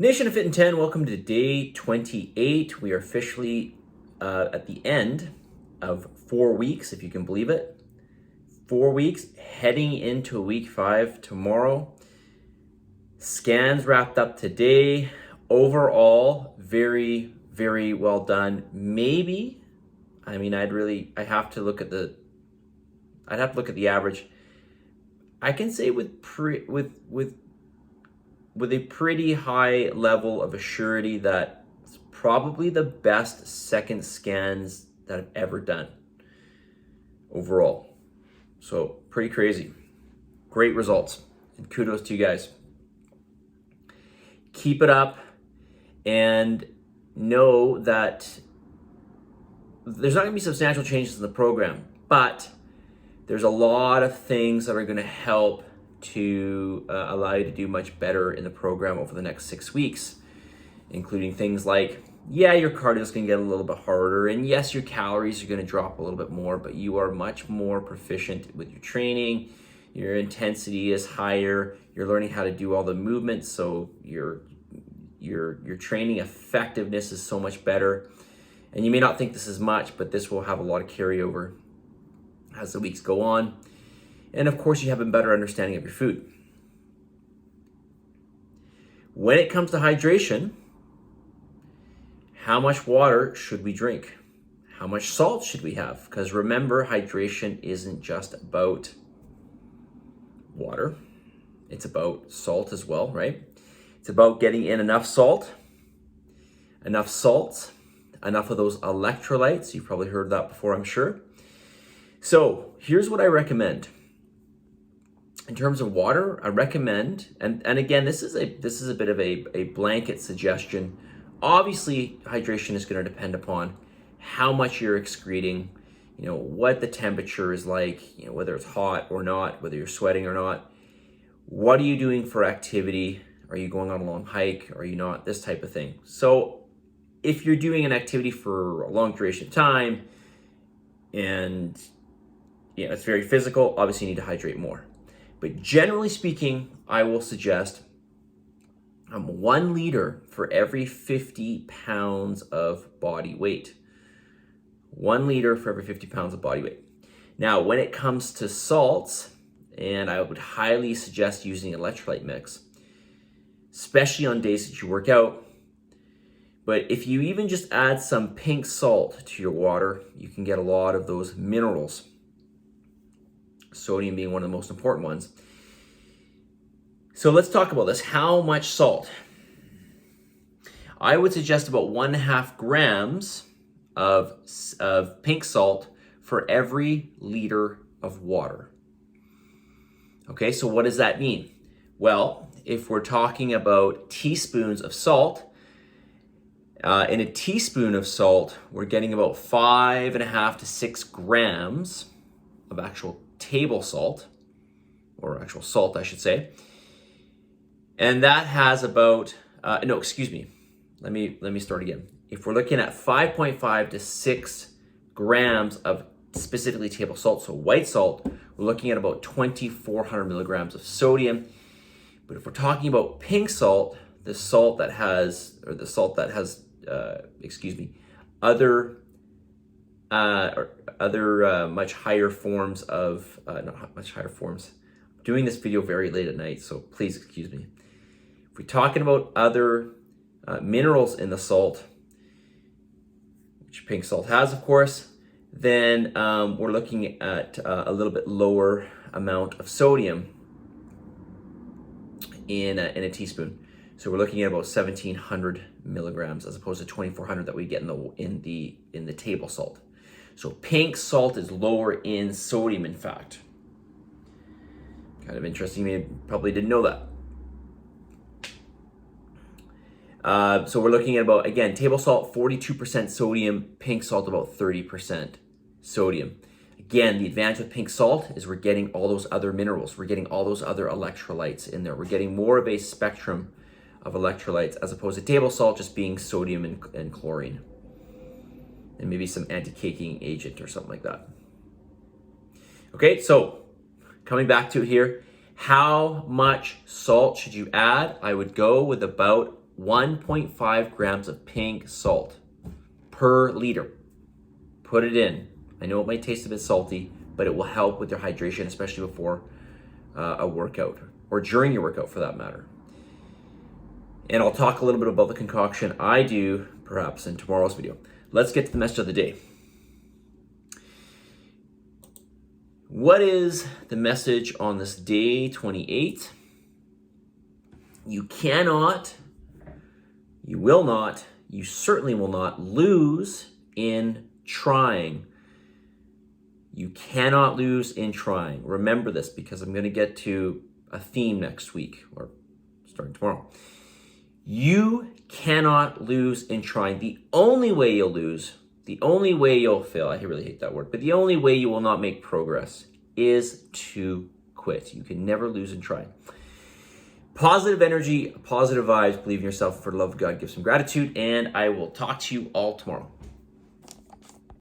Nation of Fitin10, welcome to day 28. We are officially at the end of 4 weeks, if you can believe it. 4 weeks, heading into week 5 tomorrow. Scans wrapped up today. Overall, very, very well done. Maybe, I'd have to look at the average. I can say with a pretty high level of assurity that it's probably the best second scans that I've ever done overall. So pretty crazy. Great results, and kudos to you guys. Keep it up and know that there's not going to be substantial changes in the program, but there's a lot of things that are going to help to allow you to do much better in the program over the next 6 weeks, including things like, your cardio is going to get a little bit harder, and yes, your calories are going to drop a little bit more, but you are much more proficient with your training. Your intensity is higher. You're learning how to do all the movements, so your training effectiveness is so much better. And you may not think this is much, but this will have a lot of carryover as the weeks go on. And of course, you have a better understanding of your food. When it comes to hydration, how much water should we drink? How much salt should we have? Because remember, hydration isn't just about water. It's about salt as well, right? It's about getting in enough salts, enough of those electrolytes. You've probably heard that before, I'm sure. So here's what I recommend. In terms of water, I recommend, and again, this is a bit of a blanket suggestion. Obviously, hydration is going to depend upon how much you're excreting, what the temperature is like, whether it's hot or not, whether you're sweating or not. What are you doing for activity? Are you going on a long hike? Are you not? This type of thing. So if you're doing an activity for a long duration of time and it's very physical, obviously you need to hydrate more. But generally speaking, I will suggest 1 liter for every 50 pounds of body weight. 1 liter for every 50 pounds of body weight. Now, when it comes to salts, and I would highly suggest using electrolyte mix, especially on days that you work out. But if you even just add some pink salt to your water, you can get a lot of those minerals. Sodium being one of the most important ones. So let's talk about this. How much salt? I would suggest about 1.5 grams of pink salt for every liter of water. Okay, so what does that mean? Well, if we're talking about teaspoons of salt, in a teaspoon of salt, we're getting about 5.5 to 6 grams of actual table salt, or actual salt, I should say. And that has about, let me start again. If we're looking at 5.5 to 6 grams of specifically table salt, so white salt, we're looking at about 2,400 milligrams of sodium. But if we're talking about pink salt, the salt that has other much higher forms of, not much higher forms. I'm doing this video very late at night, so please excuse me. If we're talking about other minerals in the salt, which pink salt has, of course, then we're looking at a little bit lower amount of sodium in a teaspoon. So we're looking at about 1,700 milligrams as opposed to 2,400 that we get in the table salt. So pink salt is lower in sodium, in fact. Kind of interesting. You probably didn't know that. So we're looking at about, again, table salt, 42% sodium, pink salt, about 30% sodium. Again, the advantage with pink salt is we're getting all those other minerals. We're getting all those other electrolytes in there. We're getting more of a spectrum of electrolytes as opposed to table salt just being sodium and chlorine. And maybe some anti-caking agent or something like that. Okay, so coming back to it here, how much salt should you add? I would go with about 1.5 grams of pink salt per liter. Put it in. I know it might taste a bit salty, but it will help with your hydration, especially before a workout or during your workout for that matter. And I'll talk a little bit about the concoction I do perhaps in tomorrow's video. Let's get to the message of the day. What is the message on this day 28? You cannot, you will not, you certainly will not lose in trying. You cannot lose in trying. Remember this, because I'm going to get to a theme next week, or starting tomorrow. You cannot lose in trying. The only way you'll lose, the only way you'll fail, I really hate that word, but the only way you will not make progress is to quit. You can never lose in trying. Positive energy, positive vibes, believe in yourself, for the love of God, give some gratitude, and I will talk to you all tomorrow.